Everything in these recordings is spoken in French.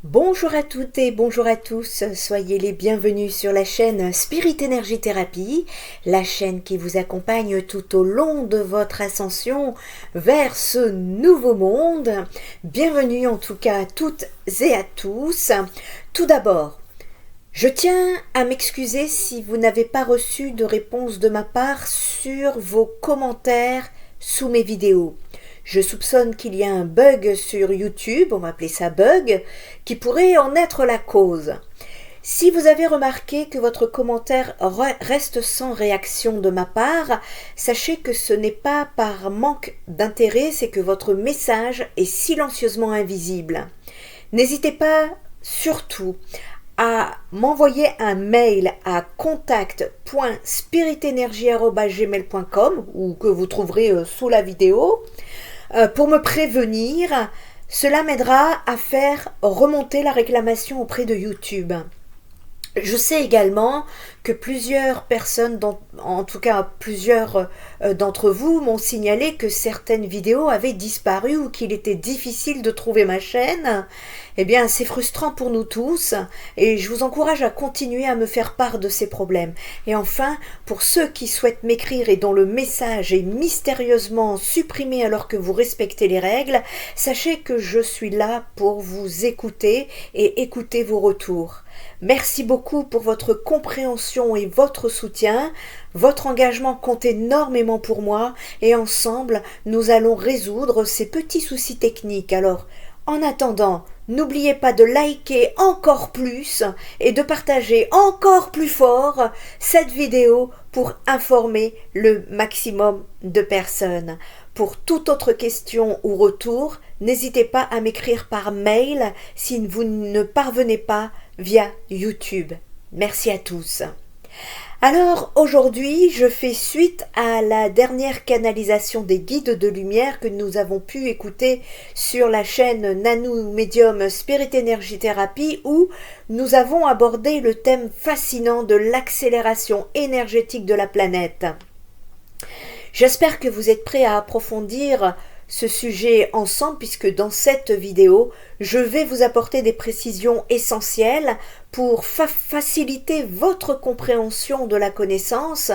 Bonjour à toutes et bonjour à tous, soyez les bienvenus sur la chaîne Spirit Energy Therapy, la chaîne qui vous accompagne tout au long de votre ascension vers ce nouveau monde. Bienvenue en tout cas à toutes et à tous. Tout d'abord, je tiens à m'excuser si vous n'avez pas reçu de réponse de ma part sur vos commentaires sous mes vidéos. Je soupçonne qu'il y a un bug sur YouTube, on va appeler ça bug, qui pourrait en être la cause. Si vous avez remarqué que votre commentaire reste sans réaction de ma part, sachez que ce n'est pas par manque d'intérêt, c'est que votre message est silencieusement invisible. N'hésitez pas surtout à m'envoyer un mail à contact.spiritenergy@gmail.com ou que vous trouverez sous la vidéo pour me prévenir. Cela m'aidera à faire remonter la réclamation auprès de YouTube. Je sais également que plusieurs personnes, en tout cas plusieurs d'entre vous, m'ont signalé que certaines vidéos avaient disparu ou qu'il était difficile de trouver ma chaîne. Eh bien, c'est frustrant pour nous tous et je vous encourage à continuer à me faire part de ces problèmes. Et enfin, pour ceux qui souhaitent m'écrire et dont le message est mystérieusement supprimé alors que vous respectez les règles, sachez que je suis là pour vous écouter et écouter vos retours. Merci beaucoup pour votre compréhension et votre soutien. Votre engagement compte énormément pour moi et ensemble, nous allons résoudre ces petits soucis techniques. Alors, en attendant, n'oubliez pas de liker encore plus et de partager encore plus fort cette vidéo pour informer le maximum de personnes. Pour toute autre question ou retour, n'hésitez pas à m'écrire par mail si vous ne parvenez pas via YouTube. Merci à tous. Alors aujourd'hui, je fais suite à la dernière canalisation des guides de lumière que nous avons pu écouter sur la chaîne Nanou Medium Spirit Energy Therapy où nous avons abordé le thème fascinant de l'accélération énergétique de la planète. J'espère que vous êtes prêts à approfondir ce sujet ensemble puisque dans cette vidéo, je vais vous apporter des précisions essentielles pour faciliter votre compréhension de la connaissance,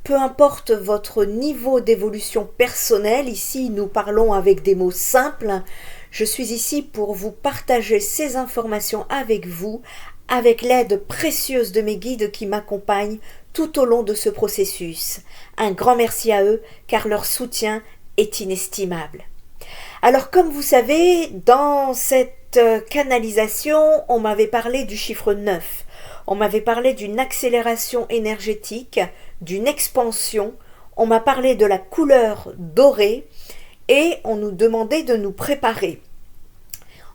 peu importe votre niveau d'évolution personnelle. Ici, nous parlons avec des mots simples. Je suis ici pour vous partager ces informations avec vous, avec l'aide précieuse de mes guides qui m'accompagnent tout au long de ce processus. Un grand merci à eux car leur soutien est inestimable. Alors comme vous savez, dans cette canalisation, on m'avait parlé du chiffre 9. On m'avait parlé d'une accélération énergétique, d'une expansion. On m'a parlé de la couleur dorée et on nous demandait de nous préparer.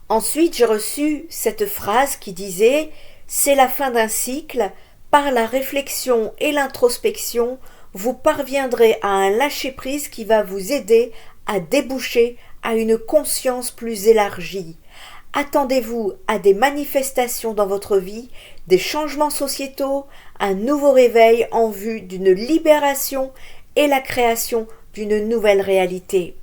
Ensuite, j'ai reçu cette phrase qui disait « C'est la fin d'un cycle, par la réflexion et l'introspection, vous parviendrez à un lâcher-prise qui va vous aider à déboucher à une conscience plus élargie. Attendez-vous à des manifestations dans votre vie, des changements sociétaux, un nouveau réveil en vue d'une libération et la création d'une nouvelle réalité. »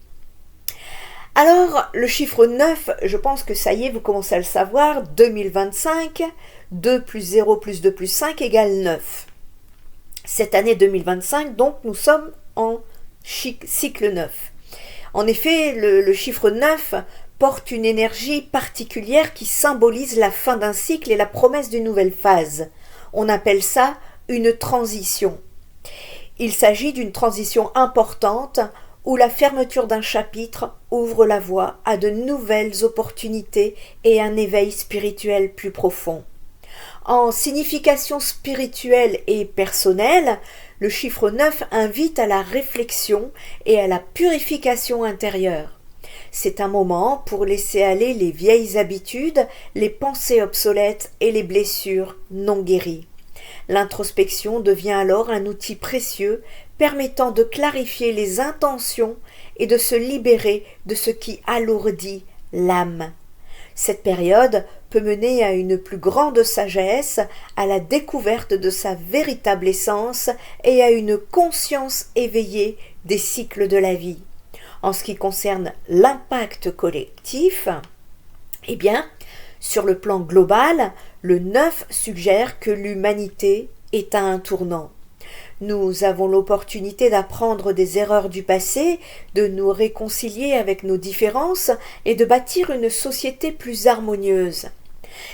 Alors, le chiffre 9, je pense que ça y est, vous commencez à le savoir, 2025, 2 plus 0 plus 2 plus 5 égale 9. Cette année 2025, donc, nous sommes en cycle 9. En effet, le chiffre 9 porte une énergie particulière qui symbolise la fin d'un cycle et la promesse d'une nouvelle phase. On appelle ça une transition. Il s'agit d'une transition importante où la fermeture d'un chapitre ouvre la voie à de nouvelles opportunités et un éveil spirituel plus profond. En signification spirituelle et personnelle, le chiffre 9 invite à la réflexion et à la purification intérieure. C'est un moment pour laisser aller les vieilles habitudes, les pensées obsolètes et les blessures non guéries. L'introspection devient alors un outil précieux permettant de clarifier les intentions et de se libérer de ce qui alourdit l'âme. Cette période peut mener à une plus grande sagesse, à la découverte de sa véritable essence et à une conscience éveillée des cycles de la vie. En ce qui concerne l'impact collectif, eh bien, Sur le plan global, le 9 suggère que l'humanité est à un tournant. Nous avons l'opportunité d'apprendre des erreurs du passé, de nous réconcilier avec nos différences et de bâtir une société plus harmonieuse.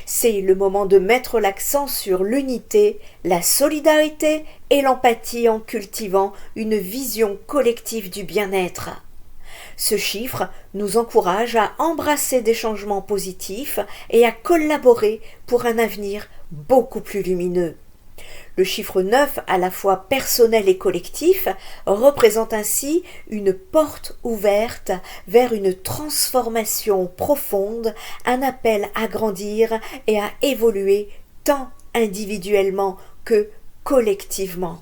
C'est le moment de mettre l'accent sur l'unité, la solidarité et l'empathie en cultivant une vision collective du bien-être. Ce chiffre nous encourage à embrasser des changements positifs et à collaborer pour un avenir beaucoup plus lumineux. Le chiffre 9, à la fois personnel et collectif, représente ainsi une porte ouverte vers une transformation profonde, un appel à grandir et à évoluer tant individuellement que collectivement.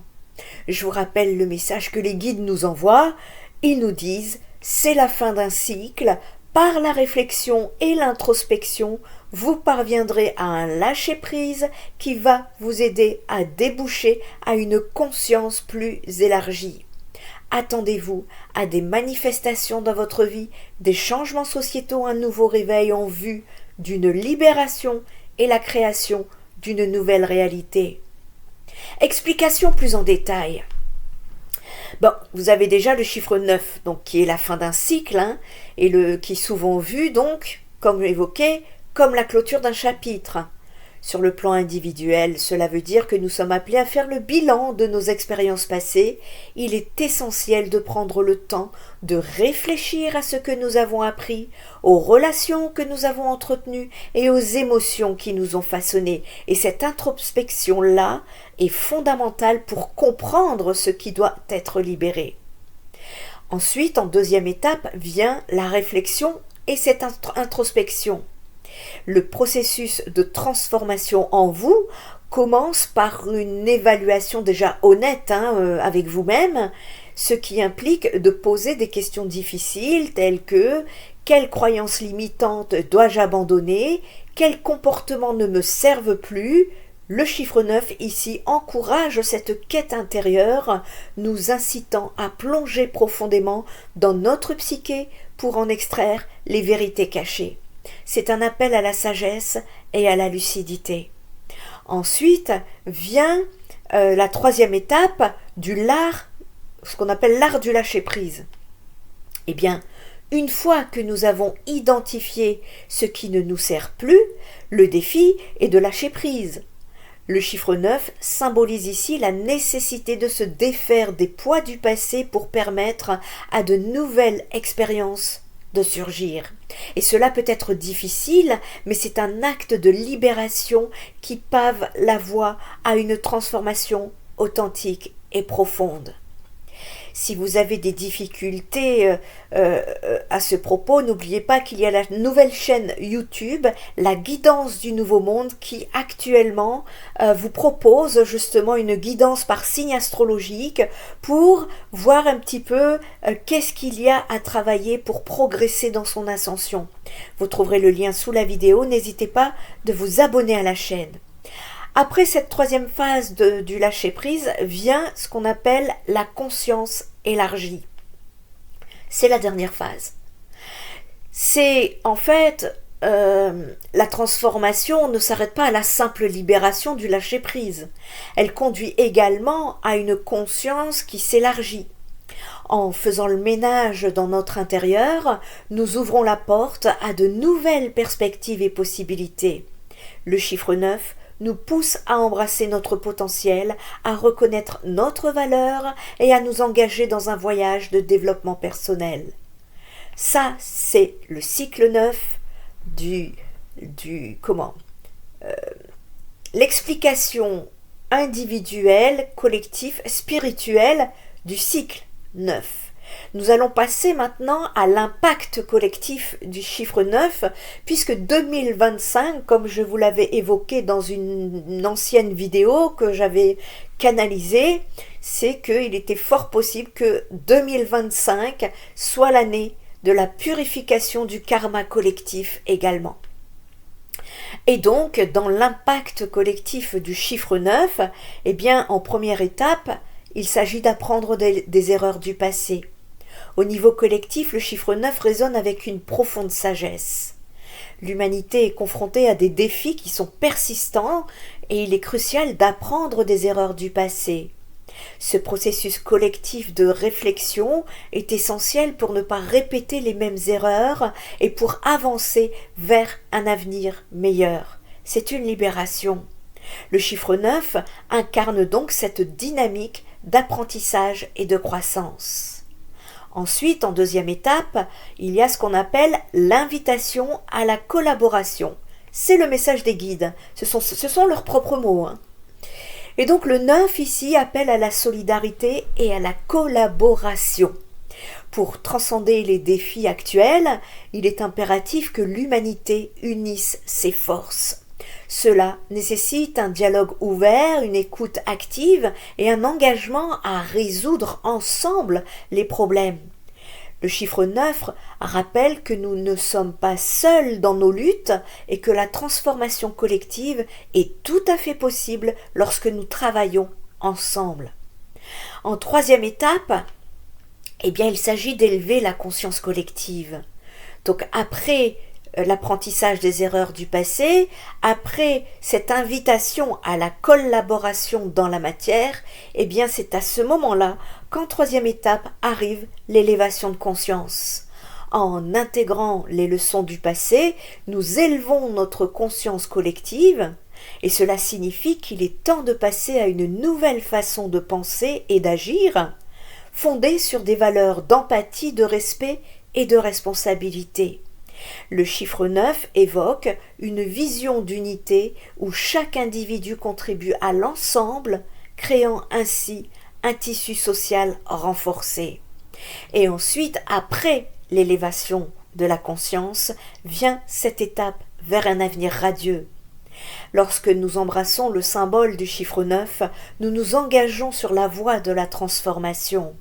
Je vous rappelle le message que les guides nous envoient. Ils nous disent « C'est la fin d'un cycle. Par la réflexion et l'introspection, vous parviendrez à un lâcher-prise qui va vous aider à déboucher à une conscience plus élargie. Attendez-vous à des manifestations dans votre vie, des changements sociétaux, un nouveau réveil en vue d'une libération et la création d'une nouvelle réalité. » Explication plus en détail. Bon, vous avez déjà le chiffre 9, donc qui est la fin d'un cycle, et qui est souvent vu, donc, comme évoqué, comme la clôture d'un chapitre. Sur le plan individuel, cela veut dire que nous sommes appelés à faire le bilan de nos expériences passées. Il est essentiel de prendre le temps de réfléchir à ce que nous avons appris, aux relations que nous avons entretenues et aux émotions qui nous ont façonnés. Et cette introspection-là est fondamentale pour comprendre ce qui doit être libéré. Ensuite, en deuxième étape, vient la réflexion et cette introspection. Le processus de transformation en vous commence par une évaluation déjà honnête avec vous-même, ce qui implique de poser des questions difficiles telles que « Quelles croyances limitantes dois-je abandonner ? Quels comportements ne me servent plus ?» Le chiffre 9 ici encourage cette quête intérieure, nous incitant à plonger profondément dans notre psyché pour en extraire les vérités cachées. C'est un appel à la sagesse et à la lucidité. Ensuite vient la troisième étape du l'art, ce qu'on appelle l'art du lâcher-prise. Eh bien, une fois que nous avons identifié ce qui ne nous sert plus, le défi est de lâcher prise. Le chiffre 9 symbolise ici la nécessité de se défaire des poids du passé pour permettre à de nouvelles expériences de surgir. Et cela peut être difficile, mais c'est un acte de libération qui pave la voie à une transformation authentique et profonde. Si vous avez des difficultés à ce propos, n'oubliez pas qu'il y a la nouvelle chaîne YouTube, la guidance du nouveau monde, qui actuellement vous propose justement une guidance par signe astrologique pour voir un petit peu qu'est-ce qu'il y a à travailler pour progresser dans son ascension. Vous trouverez le lien sous la vidéo, n'hésitez pas de vous abonner à la chaîne. Après cette troisième phase du lâcher-prise vient ce qu'on appelle la conscience élargie. C'est la dernière phase. C'est en fait la transformation ne s'arrête pas à la simple libération du lâcher-prise. Elle conduit également à une conscience qui s'élargit. En faisant le ménage dans notre intérieur, nous ouvrons la porte à de nouvelles perspectives et possibilités. Le chiffre 9 nous pousse à embrasser notre potentiel, à reconnaître notre valeur et à nous engager dans un voyage de développement personnel. Ça, c'est le cycle 9 l'explication individuelle, collective, spirituelle du cycle 9. Nous allons passer maintenant à l'impact collectif du chiffre 9, puisque 2025, comme je vous l'avais évoqué dans une ancienne vidéo que j'avais canalisée, c'est qu'il était fort possible que 2025 soit l'année de la purification du karma collectif également. Et donc, dans l'impact collectif du chiffre 9, eh bien, en première étape, il s'agit d'apprendre des erreurs du passé. Au niveau collectif, le chiffre 9 résonne avec une profonde sagesse. L'humanité est confrontée à des défis qui sont persistants et il est crucial d'apprendre des erreurs du passé. Ce processus collectif de réflexion est essentiel pour ne pas répéter les mêmes erreurs et pour avancer vers un avenir meilleur. C'est une libération. Le chiffre 9 incarne donc cette dynamique d'apprentissage et de croissance. Ensuite, en deuxième étape, il y a ce qu'on appelle l'invitation à la collaboration. C'est le message des guides, ce sont leurs propres mots. Et donc le 9 ici appelle à la solidarité et à la collaboration. Pour transcender les défis actuels, il est impératif que l'humanité unisse ses forces. Cela nécessite un dialogue ouvert, une écoute active et un engagement à résoudre ensemble les problèmes. Le chiffre 9 rappelle que nous ne sommes pas seuls dans nos luttes et que la transformation collective est tout à fait possible lorsque nous travaillons ensemble. En troisième étape, il s'agit d'élever la conscience collective. Donc après l'apprentissage des erreurs du passé, après cette invitation à la collaboration dans la matière, c'est à ce moment-là qu'en troisième étape arrive l'élévation de conscience. En intégrant les leçons du passé, nous élevons notre conscience collective et cela signifie qu'il est temps de passer à une nouvelle façon de penser et d'agir, fondée sur des valeurs d'empathie, de respect et de responsabilité. Le chiffre 9 évoque une vision d'unité où chaque individu contribue à l'ensemble, créant ainsi un tissu social renforcé. Et ensuite, après l'élévation de la conscience, vient cette étape vers un avenir radieux. Lorsque nous embrassons le symbole du chiffre 9, nous nous engageons sur la voie de la transformation.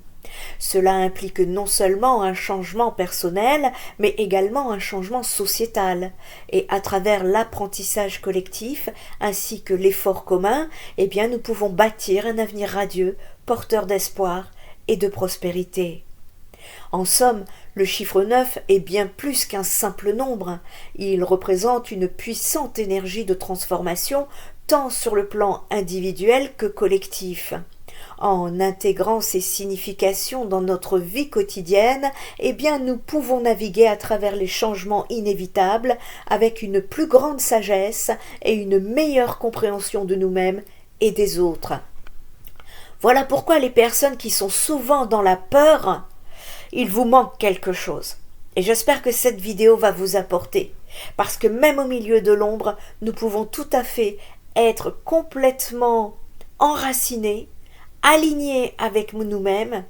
Cela implique non seulement un changement personnel, mais également un changement sociétal. Et à travers l'apprentissage collectif, ainsi que l'effort commun, nous pouvons bâtir un avenir radieux, porteur d'espoir et de prospérité. En somme, le chiffre 9 est bien plus qu'un simple nombre. Il représente une puissante énergie de transformation, tant sur le plan individuel que collectif. En intégrant ces significations dans notre vie quotidienne, nous pouvons naviguer à travers les changements inévitables avec une plus grande sagesse et une meilleure compréhension de nous-mêmes et des autres. Voilà pourquoi les personnes qui sont souvent dans la peur, il vous manque quelque chose. Et j'espère que cette vidéo va vous apporter, parce que même au milieu de l'ombre, nous pouvons tout à fait être complètement enracinés, alignés avec nous-mêmes,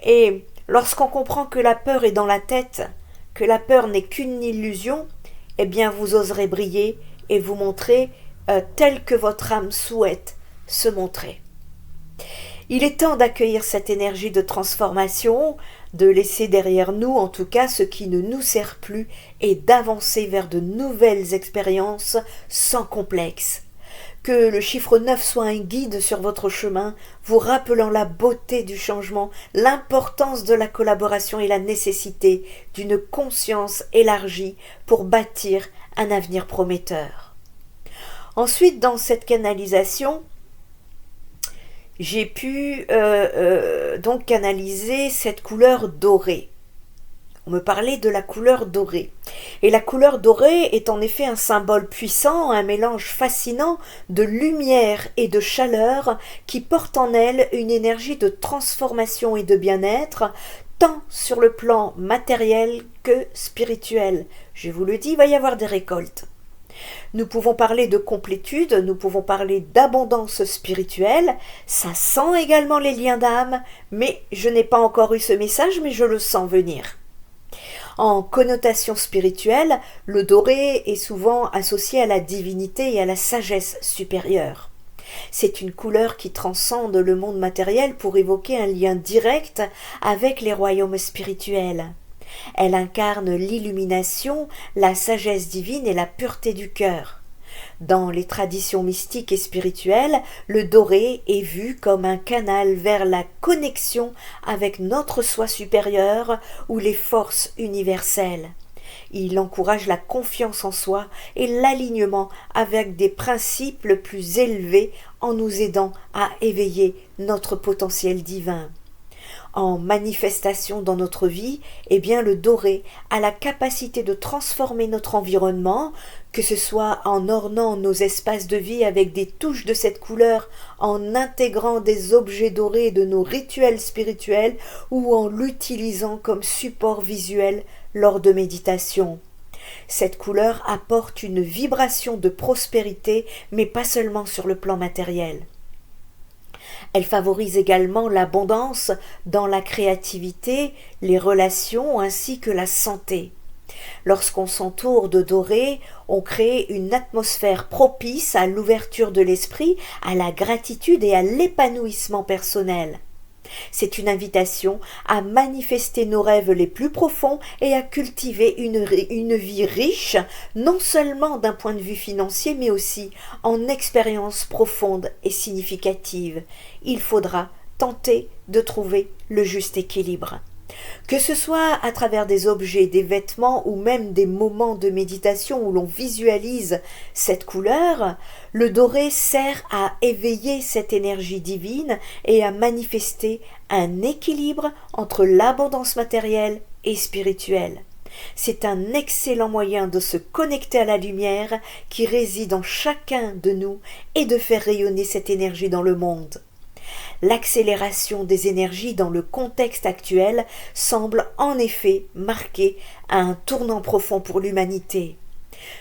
et lorsqu'on comprend que la peur est dans la tête, que la peur n'est qu'une illusion, vous oserez briller et vous montrer tel que votre âme souhaite se montrer. Il est temps d'accueillir cette énergie de transformation, de laisser derrière nous en tout cas ce qui ne nous sert plus et d'avancer vers de nouvelles expériences sans complexe. Que le chiffre 9 soit un guide sur votre chemin, vous rappelant la beauté du changement, l'importance de la collaboration et la nécessité d'une conscience élargie pour bâtir un avenir prometteur. Ensuite, dans cette canalisation, j'ai pu donc canaliser cette couleur dorée. On me parlait de la couleur dorée. Et la couleur dorée est en effet un symbole puissant, un mélange fascinant de lumière et de chaleur qui porte en elle une énergie de transformation et de bien-être, tant sur le plan matériel que spirituel. Je vous le dis, il va y avoir des récoltes. Nous pouvons parler de complétude, nous pouvons parler d'abondance spirituelle, ça sent également les liens d'âme, mais je n'ai pas encore eu ce message, mais je le sens venir. En connotation spirituelle, le doré est souvent associé à la divinité et à la sagesse supérieure. C'est une couleur qui transcende le monde matériel pour évoquer un lien direct avec les royaumes spirituels. Elle incarne l'illumination, la sagesse divine et la pureté du cœur. Dans les traditions mystiques et spirituelles, le doré est vu comme un canal vers la connexion avec notre soi supérieur ou les forces universelles. Il encourage la confiance en soi et l'alignement avec des principes plus élevés en nous aidant à éveiller notre potentiel divin. En manifestation dans notre vie, eh bien le doré a la capacité de transformer notre environnement, que ce soit en ornant nos espaces de vie avec des touches de cette couleur, en intégrant des objets dorés de nos rituels spirituels ou en l'utilisant comme support visuel lors de méditation. Cette couleur apporte une vibration de prospérité, mais pas seulement sur le plan matériel. Elle favorise également l'abondance dans la créativité, les relations ainsi que la santé. Lorsqu'on s'entoure de doré, on crée une atmosphère propice à l'ouverture de l'esprit, à la gratitude et à l'épanouissement personnel. C'est une invitation à manifester nos rêves les plus profonds et à cultiver une vie riche, non seulement d'un point de vue financier, mais aussi en expériences profondes et significatives. Il faudra tenter de trouver le juste équilibre. Que ce soit à travers des objets, des vêtements ou même des moments de méditation où l'on visualise cette couleur, le doré sert à éveiller cette énergie divine et à manifester un équilibre entre l'abondance matérielle et spirituelle. C'est un excellent moyen de se connecter à la lumière qui réside en chacun de nous et de faire rayonner cette énergie dans le monde. L'accélération des énergies dans le contexte actuel semble en effet marquer un tournant profond pour l'humanité.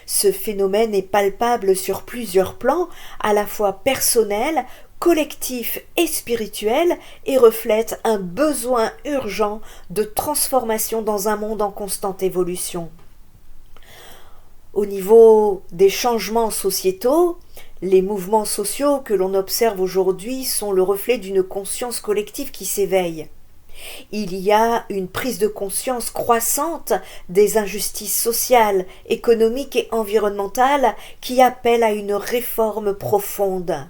Ce phénomène est palpable sur plusieurs plans, à la fois personnel, collectif et spirituel, et reflète un besoin urgent de transformation dans un monde en constante évolution. Au niveau des changements sociétaux, les mouvements sociaux que l'on observe aujourd'hui sont le reflet d'une conscience collective qui s'éveille. Il y a une prise de conscience croissante des injustices sociales, économiques et environnementales qui appellent à une réforme profonde.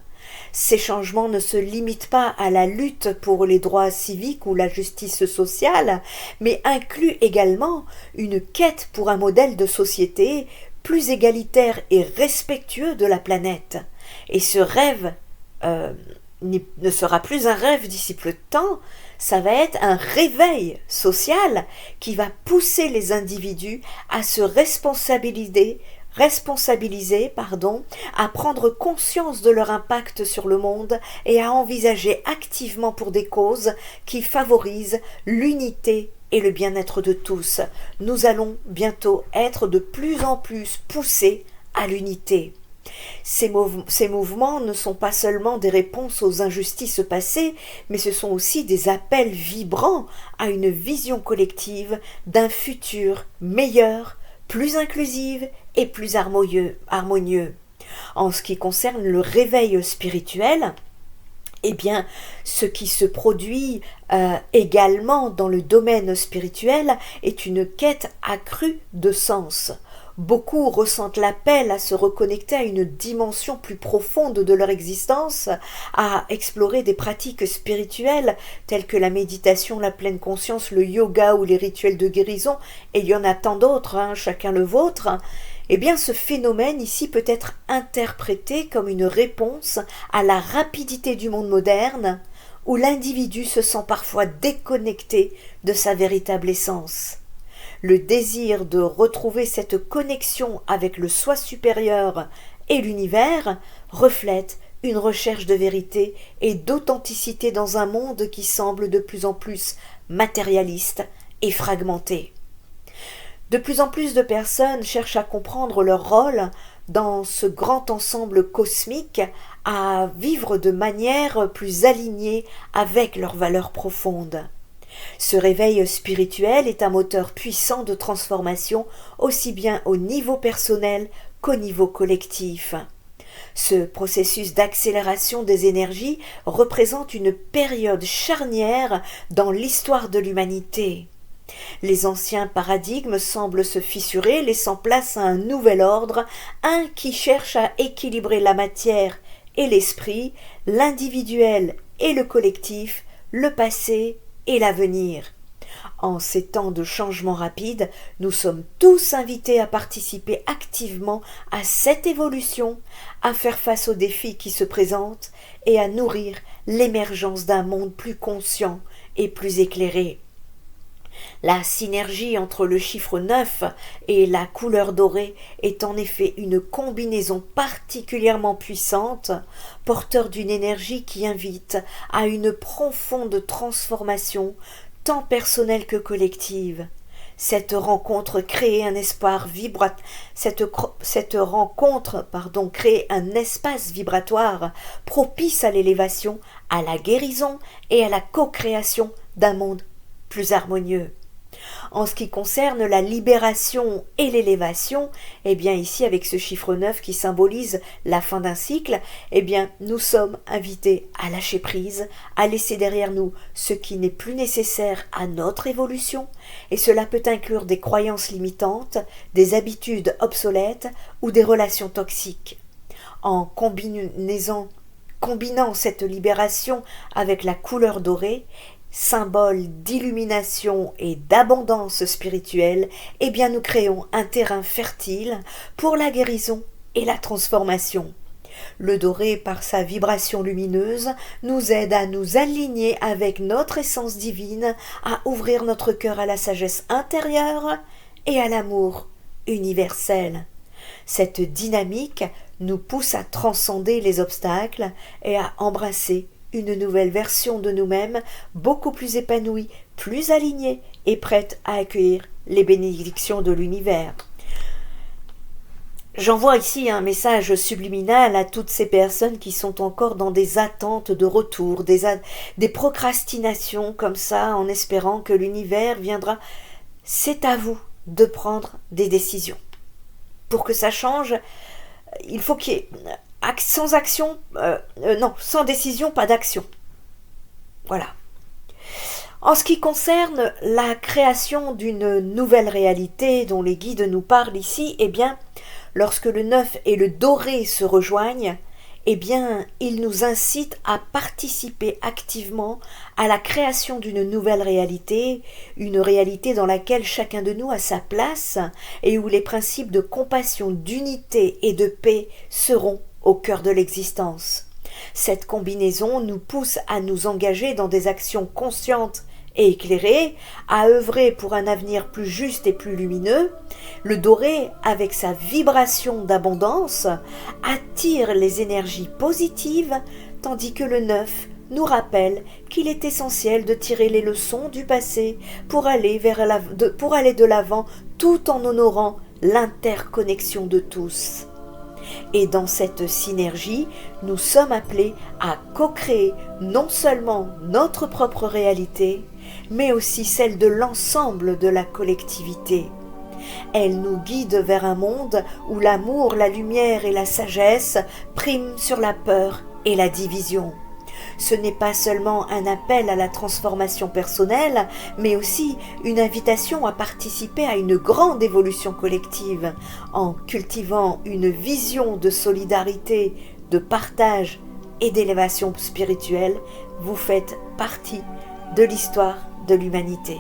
Ces changements ne se limitent pas à la lutte pour les droits civiques ou la justice sociale, mais incluent également une quête pour un modèle de société plus égalitaire et respectueux de la planète. Et ce rêve ne sera plus un rêve d'ici peu de temps, ça va être un réveil social qui va pousser les individus à se responsabiliser, à prendre conscience de leur impact sur le monde et à envisager activement pour des causes qui favorisent l'unité et le bien-être de tous. Nous allons bientôt être de plus en plus poussés à l'unité. Ces mouvements ne sont pas seulement des réponses aux injustices passées, mais ce sont aussi des appels vibrants à une vision collective d'un futur meilleur, plus inclusif et plus harmonieux. En ce qui concerne le réveil spirituel, eh bien, ce qui se produit également dans le domaine spirituel est une quête accrue de sens. Beaucoup ressentent l'appel à se reconnecter à une dimension plus profonde de leur existence, à explorer des pratiques spirituelles telles que la méditation, la pleine conscience, le yoga ou les rituels de guérison, et il y en a tant d'autres, chacun le vôtre. Eh bien, ce phénomène ici peut être interprété comme une réponse à la rapidité du monde moderne, où l'individu se sent parfois déconnecté de sa véritable essence. Le désir de retrouver cette connexion avec le soi supérieur et l'univers reflète une recherche de vérité et d'authenticité dans un monde qui semble de plus en plus matérialiste et fragmenté. De plus en plus de personnes cherchent à comprendre leur rôle dans ce grand ensemble cosmique, à vivre de manière plus alignée avec leurs valeurs profondes. Ce réveil spirituel est un moteur puissant de transformation aussi bien au niveau personnel qu'au niveau collectif. Ce processus d'accélération des énergies représente une période charnière dans l'histoire de l'humanité. Les anciens paradigmes semblent se fissurer, laissant place à un nouvel ordre, un qui cherche à équilibrer la matière et l'esprit, l'individuel et le collectif, le passé et l'avenir. En ces temps de changement rapide, nous sommes tous invités à participer activement à cette évolution, à faire face aux défis qui se présentent et à nourrir l'émergence d'un monde plus conscient et plus éclairé. La synergie entre le chiffre 9 et la couleur dorée est en effet une combinaison particulièrement puissante, porteur d'une énergie qui invite à une profonde transformation, tant personnelle que collective. Cette rencontre crée un espoir crée un espace vibratoire propice à l'élévation, à la guérison et à la co-création d'un monde plus harmonieux. En ce qui concerne la libération et l'élévation, eh bien ici avec ce chiffre 9 qui symbolise la fin d'un cycle, eh bien nous sommes invités à lâcher prise, à laisser derrière nous ce qui n'est plus nécessaire à notre évolution, et cela peut inclure des croyances limitantes, des habitudes obsolètes ou des relations toxiques. En combinant cette libération avec la couleur dorée, symbole d'illumination et d'abondance spirituelle, eh bien nous créons un terrain fertile pour la guérison et la transformation. Le doré, par sa vibration lumineuse, nous aide à nous aligner avec notre essence divine, à ouvrir notre cœur à la sagesse intérieure et à l'amour universel. Cette dynamique nous pousse à transcender les obstacles et à embrasser une nouvelle version de nous-mêmes, beaucoup plus épanouie, plus alignée et prête à accueillir les bénédictions de l'univers. J'envoie ici un message subliminal à toutes ces personnes qui sont encore dans des attentes de retour, des procrastinations comme ça, en espérant que l'univers viendra. C'est à vous de prendre des décisions. Pour que ça change, il faut qu'il y ait sans décision, pas d'action. Voilà. En ce qui concerne la création d'une nouvelle réalité dont les guides nous parlent ici, eh bien, lorsque le 9 et le doré se rejoignent, eh bien, ils nous incitent à participer activement à la création d'une nouvelle réalité, une réalité dans laquelle chacun de nous a sa place et où les principes de compassion, d'unité et de paix seront au cœur de l'existence. Cette combinaison nous pousse à nous engager dans des actions conscientes et éclairées, à œuvrer pour un avenir plus juste et plus lumineux. Le doré, avec sa vibration d'abondance, attire les énergies positives, tandis que le 9 nous rappelle qu'il est essentiel de tirer les leçons du passé pour aller de l'avant tout en honorant l'interconnexion de tous. Et dans cette synergie, nous sommes appelés à co-créer non seulement notre propre réalité, mais aussi celle de l'ensemble de la collectivité. Elle nous guide vers un monde où l'amour, la lumière et la sagesse priment sur la peur et la division. Ce n'est pas seulement un appel à la transformation personnelle, mais aussi une invitation à participer à une grande évolution collective, en cultivant une vision de solidarité, de partage et d'élévation spirituelle. Vous faites partie de l'histoire de l'humanité.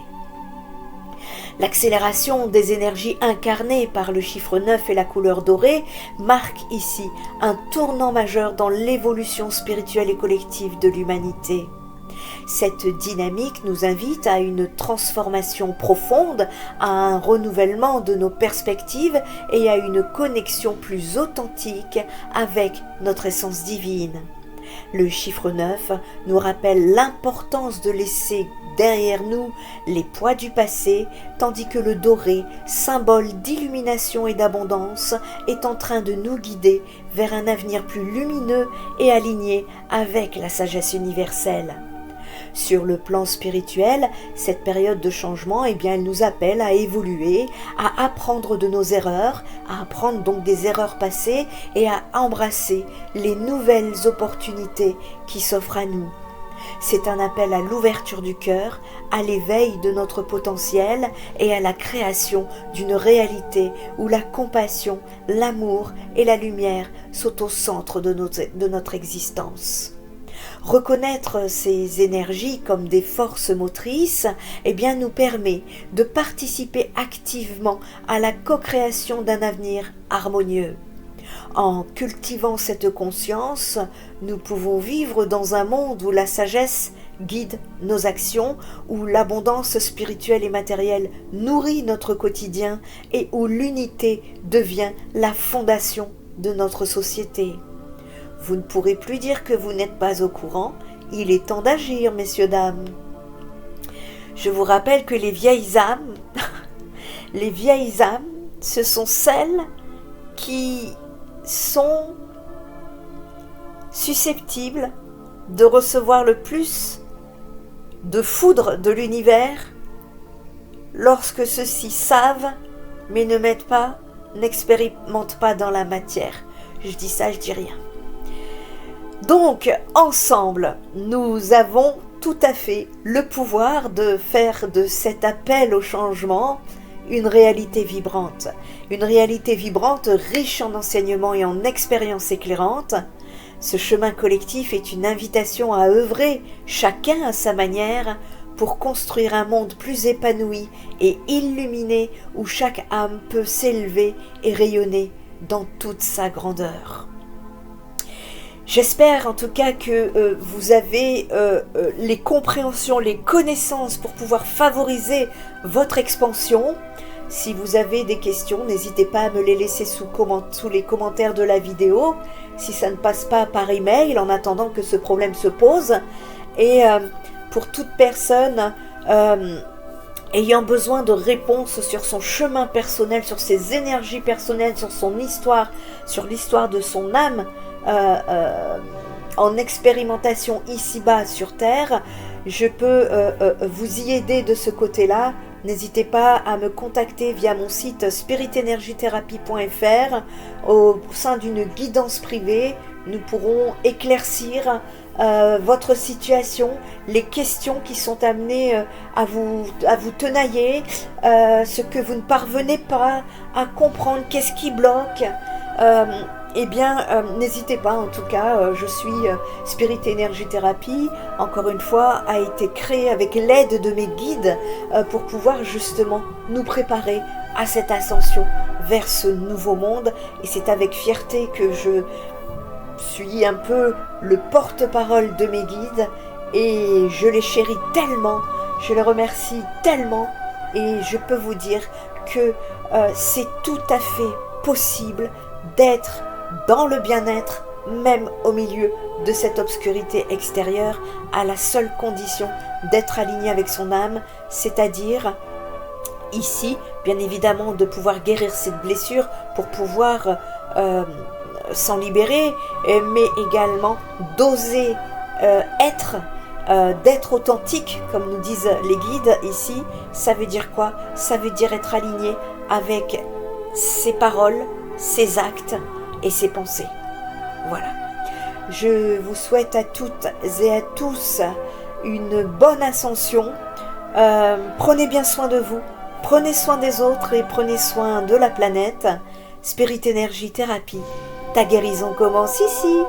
L'accélération des énergies incarnées par le chiffre 9 et la couleur dorée marque ici un tournant majeur dans l'évolution spirituelle et collective de l'humanité. Cette dynamique nous invite à une transformation profonde, à un renouvellement de nos perspectives et à une connexion plus authentique avec notre essence divine. Le chiffre 9 nous rappelle l'importance de laisser derrière nous les poids du passé, tandis que le doré, symbole d'illumination et d'abondance, est en train de nous guider vers un avenir plus lumineux et aligné avec la sagesse universelle. Sur le plan spirituel, cette période de changement, elle nous appelle à évoluer, à apprendre de nos erreurs, à apprendre donc des erreurs passées et à embrasser les nouvelles opportunités qui s'offrent à nous. C'est un appel à l'ouverture du cœur, à l'éveil de notre potentiel et à la création d'une réalité où la compassion, l'amour et la lumière sont au centre de notre existence. Reconnaître ces énergies comme des forces motrices, eh bien, nous permet de participer activement à la co-création d'un avenir harmonieux. En cultivant cette conscience, nous pouvons vivre dans un monde où la sagesse guide nos actions, où l'abondance spirituelle et matérielle nourrit notre quotidien et où l'unité devient la fondation de notre société. Vous ne pourrez plus dire que vous n'êtes pas au courant, il est temps d'agir, messieurs, dames. Je vous rappelle que les vieilles âmes, ce sont celles qui sont susceptibles de recevoir le plus de foudre de l'univers lorsque ceux-ci savent mais ne mettent pas, n'expérimentent pas dans la matière. Je dis ça, je dis rien. Donc, ensemble, nous avons tout à fait le pouvoir de faire de cet appel au changement une réalité vibrante. Une réalité vibrante riche en enseignements et en expériences éclairantes. Ce chemin collectif est une invitation à œuvrer, chacun à sa manière, pour construire un monde plus épanoui et illuminé où chaque âme peut s'élever et rayonner dans toute sa grandeur. J'espère en tout cas que vous avez les compréhensions, les connaissances pour pouvoir favoriser votre expansion. Si vous avez des questions, n'hésitez pas à me les laisser sous les commentaires de la vidéo. Si ça ne passe pas par email, en attendant que ce problème se pose. Et pour toute personne ayant besoin de réponses sur son chemin personnel, sur ses énergies personnelles, sur son histoire, sur l'histoire de son âme, en expérimentation ici-bas sur Terre, je peux vous y aider de ce côté-là. N'hésitez pas à me contacter via mon site spiritenergithérapie.fr. Au sein d'une guidance privée, nous pourrons éclaircir votre situation, les questions qui sont amenées à vous tenailler, ce que vous ne parvenez pas à comprendre, qu'est-ce qui bloque. N'hésitez pas, en tout cas, je suis Spirit Energy Therapy, encore une fois, a été créé avec l'aide de mes guides pour pouvoir justement nous préparer à cette ascension vers ce nouveau monde. Et c'est avec fierté que je suis un peu le porte-parole de mes guides et je les chéris tellement, je les remercie tellement et je peux vous dire que c'est tout à fait possible d'être dans le bien-être, même au milieu de cette obscurité extérieure, à la seule condition d'être aligné avec son âme, c'est-à-dire ici, bien évidemment, de pouvoir guérir cette blessure pour pouvoir s'en libérer, mais également d'oser être, d'être authentique, comme nous disent les guides ici. Ça veut dire quoi? Ça veut dire être aligné avec ses paroles, ses actes et ses pensées. Voilà. Je vous souhaite à toutes et à tous une bonne ascension. Prenez bien soin de vous, prenez soin des autres et prenez soin de la planète. Spirit Energy Therapy, ta guérison commence ici.